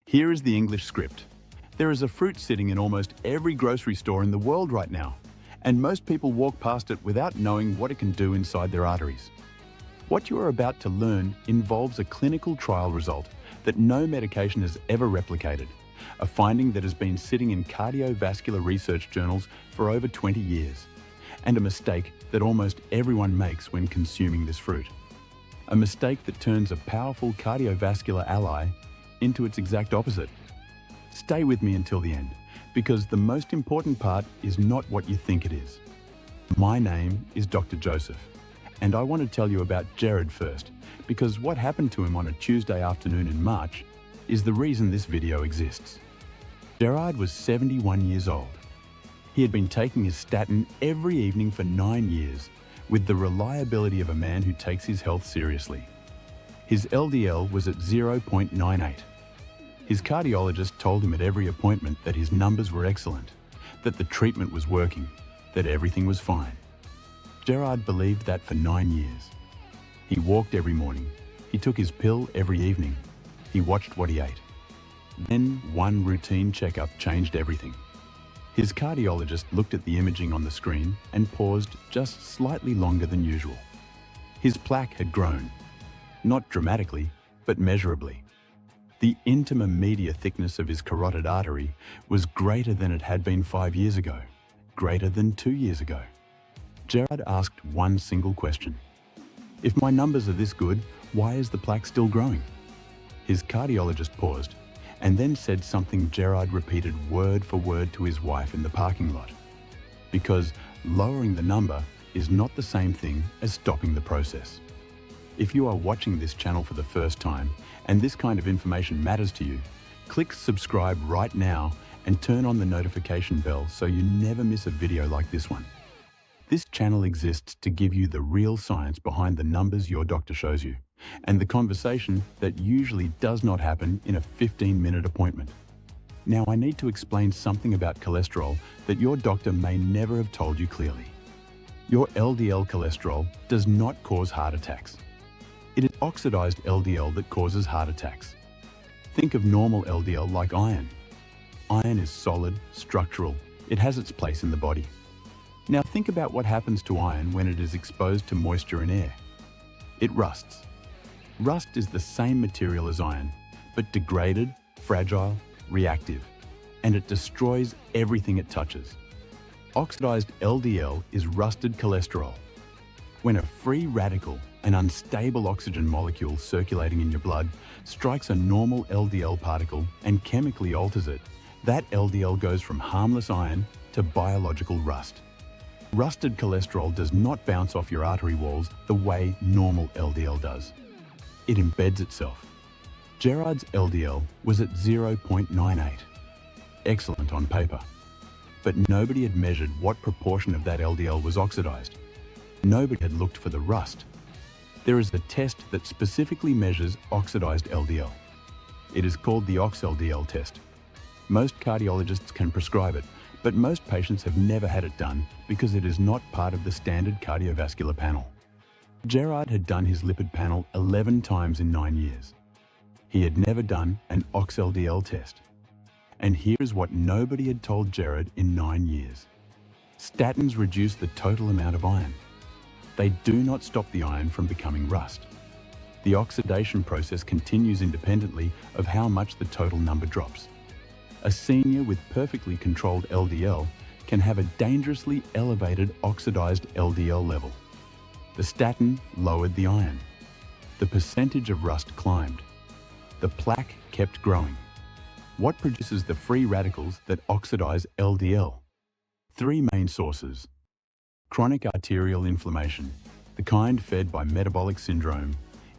Here is the English script. There is a fruit sitting in almost every grocery store in the world right now, and most people walk past it without knowing what it can do inside their arteries. What you are about to learn involves a clinical trial result that no medication has ever replicated, a finding that has been sitting in cardiovascular research journals for over 20 years, and a mistake that almost everyone makes when consuming this fruit. A mistake that turns a powerful cardiovascular ally into its exact opposite. Stay with me until the end, because the most important part is not what you think it is. My name is Dr. Joseph, and I want to tell you about Jared first, because what happened to him on a Tuesday afternoon in March is the reason this video exists. Gerard was 71 years old. He had been taking his statin every evening for 9 years, with the reliability of a man who takes his health seriously. His LDL was at 0.98. His cardiologist told him at every appointment that his numbers were excellent, that the treatment was working, that everything was fine. Gerard believed that for 9 years. He walked every morning. He took his pill every evening. He watched what he ate. Then one routine checkup changed everything. His cardiologist looked at the imaging on the screen and paused just slightly longer than usual. His plaque had grown. Not dramatically, but measurably. The intima media thickness of his carotid artery was greater than it had been 5 years ago, greater than 2 years ago. Gerard asked one single question. If my numbers are this good, why is the plaque still growing? His cardiologist paused and then said something Gerard repeated word for word to his wife in the parking lot. Because lowering the number is not the same thing as stopping the process. If you are watching this channel for the first time and this kind of information matters to you, click subscribe right now and turn on the notification bell so you never miss a video like this one. This channel exists to give you the real science behind the numbers your doctor shows you, and the conversation that usually does not happen in a 15-minute appointment. Now I need to explain something about cholesterol that your doctor may never have told you clearly. Your LDL cholesterol does not cause heart attacks. It is oxidized LDL that causes heart attacks. Think of normal LDL like iron. Iron is solid, structural. It has its place in the body. Now think about what happens to iron when it is exposed to moisture and air. It rusts. Rust is the same material as iron, but degraded, fragile, reactive, and it destroys everything it touches. Oxidized LDL is rusted cholesterol. When a free radical, an unstable oxygen molecule circulating in your blood, strikes a normal LDL particle and chemically alters it, that LDL goes from harmless iron to biological rust. Rusted cholesterol does not bounce off your artery walls the way normal LDL does. It embeds itself. Gerard's LDL was at 0.98. Excellent on paper. But nobody had measured what proportion of that LDL was oxidized. Nobody had looked for the rust. There is a test that specifically measures oxidized LDL. It is called the OxLDL test. Most cardiologists can prescribe it, but most patients have never had it done because it is not part of the standard cardiovascular panel. Gerard had done his lipid panel 11 times in 9 years. He had never done an OxLDL test. And here's what nobody had told Gerard in 9 years. Statins reduce the total amount of iron. They do not stop the iron from becoming rust. The oxidation process continues independently of how much the total number drops. A senior with perfectly controlled LDL can have a dangerously elevated oxidized LDL level. The statin lowered the iron. The percentage of rust climbed. The plaque kept growing. What produces the free radicals that oxidize LDL? 3 main sources. Chronic arterial inflammation, the kind fed by metabolic syndrome,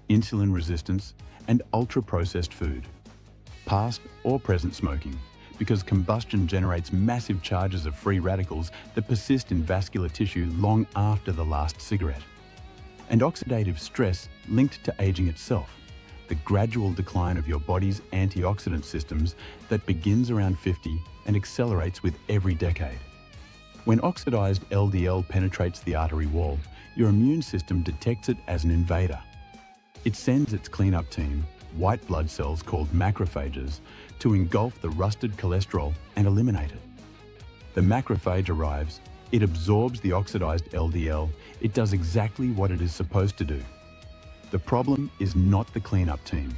insulin resistance, and ultra-processed food. Past or present smoking, because combustion generates massive charges of free radicals that persist in vascular tissue long after the last cigarette. And oxidative stress linked to aging itself, the gradual decline of your body's antioxidant systems that begins around 50 and accelerates with every decade. When oxidized LDL penetrates the artery wall, your immune system detects it as an invader. It sends its cleanup team, white blood cells called macrophages to engulf the rusted cholesterol and eliminate it. The macrophage arrives, it absorbs the oxidized LDL, it does exactly what it is supposed to do. The problem is not the cleanup team.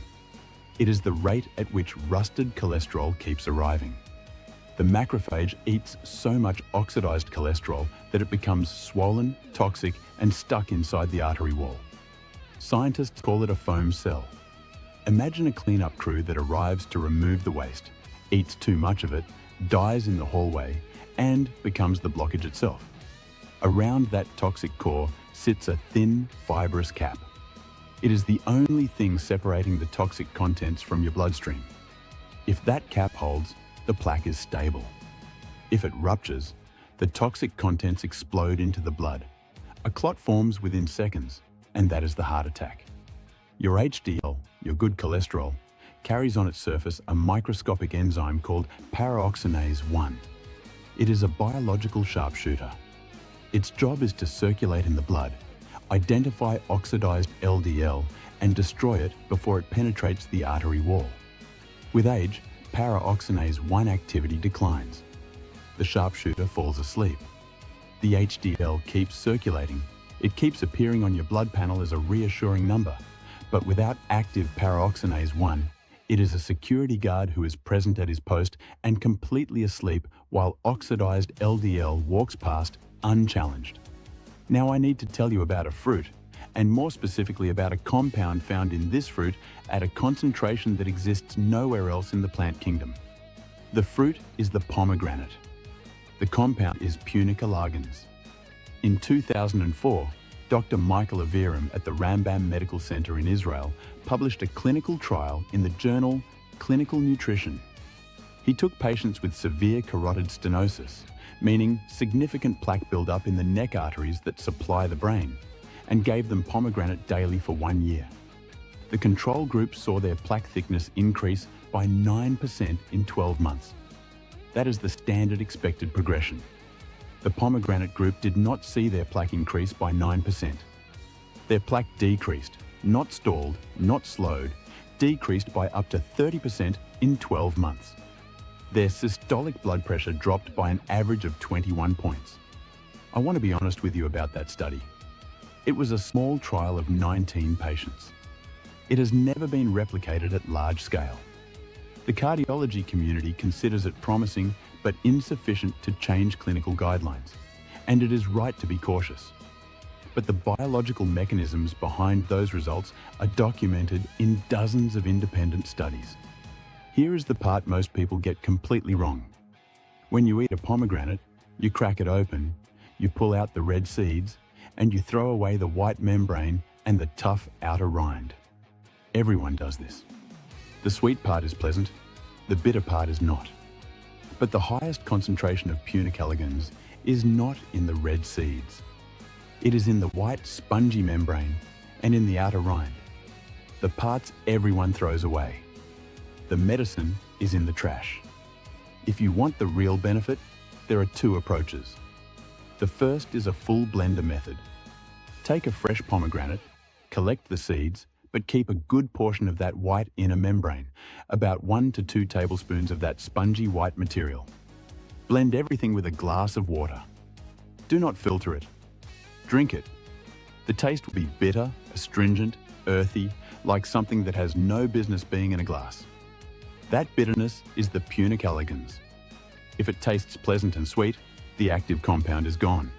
It is the rate at which rusted cholesterol keeps arriving. The macrophage eats so much oxidized cholesterol that it becomes swollen, toxic, and stuck inside the artery wall. Scientists call it a foam cell. Imagine a cleanup crew that arrives to remove the waste, eats too much of it, dies in the hallway, and becomes the blockage itself. Around that toxic core sits a thin, fibrous cap. It is the only thing separating the toxic contents from your bloodstream. If that cap holds, the plaque is stable. If it ruptures, the toxic contents explode into the blood. A clot forms within seconds, and that is the heart attack. Your HDL, your good cholesterol, carries on its surface a microscopic enzyme called paraoxidase 1. It is a biological sharpshooter. Its job is to circulate in the blood, identify oxidized LDL, and destroy it before it penetrates the artery wall. With age, paraoxidase 1 activity declines. The sharpshooter falls asleep. The HDL keeps circulating. It keeps appearing on your blood panel as a reassuring number, but without active paraoxidase 1, it is a security guard who is present at his post and completely asleep while oxidized LDL walks past unchallenged. Now I need to tell you about a fruit, and more specifically about a compound found in this fruit at a concentration that exists nowhere else in the plant kingdom. The fruit is the pomegranate. The compound is punica ligens. In 2004, Dr. Michael Aviram at the Rambam Medical Center in Israel published a clinical trial in the journal Clinical Nutrition. He took patients with severe carotid stenosis, meaning significant plaque buildup in the neck arteries that supply the brain, and gave them pomegranate daily for 1 year. The control group saw their plaque thickness increase by 9% in 12 months. That is the standard expected progression. The pomegranate group did not see their plaque increase by 9%. Their plaque decreased, not stalled, not slowed, decreased by up to 30% in 12 months. Their systolic blood pressure dropped by an average of 21 points. I want to be honest with you about that study. It was a small trial of 19 patients. It has never been replicated at large scale. The cardiology community considers it promising but insufficient to change clinical guidelines, and it is right to be cautious. But the biological mechanisms behind those results are documented in dozens of independent studies. Here is the part most people get completely wrong. When you eat a pomegranate, you crack it open, you pull out the red seeds, and you throw away the white membrane and the tough outer rind. Everyone does this. The sweet part is pleasant, the bitter part is not. But the highest concentration of punica ligens is not in the red seeds. It is in the white spongy membrane and in the outer rind, the parts everyone throws away. The medicine is in the trash. If you want the real benefit, there are two approaches. The first is a full blender method. Take a fresh pomegranate, collect the seeds, but keep a good portion of that white inner membrane, about 1 to 2 tablespoons of that spongy white material. Blend everything with a glass of water. Do not filter it. Drink it. The taste will be bitter, astringent, earthy, like something that has no business being in a glass. That bitterness is the punica ligens. If it tastes pleasant and sweet, the active compound is gone.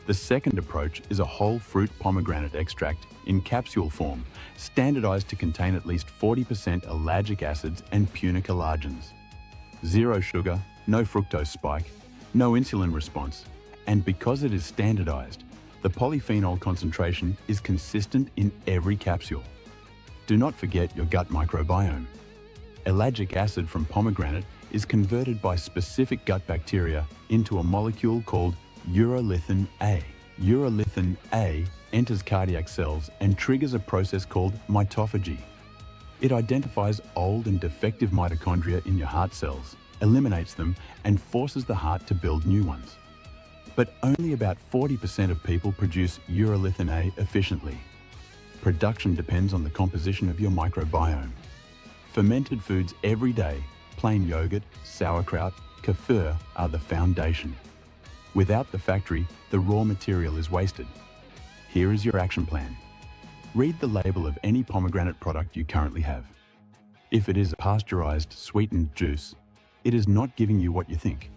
The second approach is a whole fruit pomegranate extract in capsule form, standardized to contain at least 40% ellagic acids and punica ligens. Zero sugar, no fructose spike, no insulin response, and because it is standardized, the polyphenol concentration is consistent in every capsule. Do not forget your gut microbiome. Ellagic acid from pomegranate is converted by specific gut bacteria into a molecule called urolithin A. Urolithin A enters cardiac cells and triggers a process called mitophagy. It identifies old and defective mitochondria in your heart cells, eliminates them, and forces the heart to build new ones. But only about 40% of people produce urolithin A efficiently. Production depends on the composition of your microbiome. Fermented foods every day, plain yogurt, sauerkraut, kefir are the foundation. Without the factory, the raw material is wasted. Here is your action plan. Read the label of any pomegranate product you currently have. If it is a pasteurized, sweetened juice, it is not giving you what you think.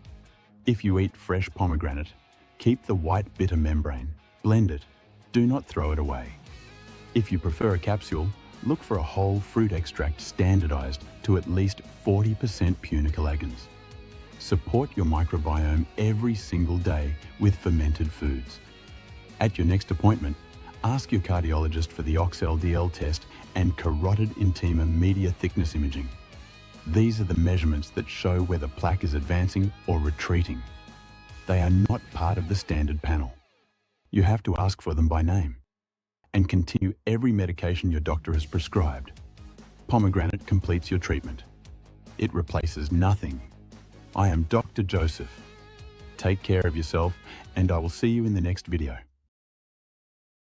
If you eat fresh pomegranate, keep the white bitter membrane, blend it, do not throw it away. If you prefer a capsule, look for a whole fruit extract standardized to at least 40% punicalagins. Support your microbiome every single day with fermented foods. At your next appointment, ask your cardiologist for the OxLDL test and carotid intima media thickness imaging. These are the measurements that show whether plaque is advancing or retreating. They are not part of the standard panel. You have to ask for them by name and continue every medication your doctor has prescribed. Pomegranate completes your treatment. It replaces nothing. I am Dr. Joseph. Take care of yourself, and I will see you in the next video.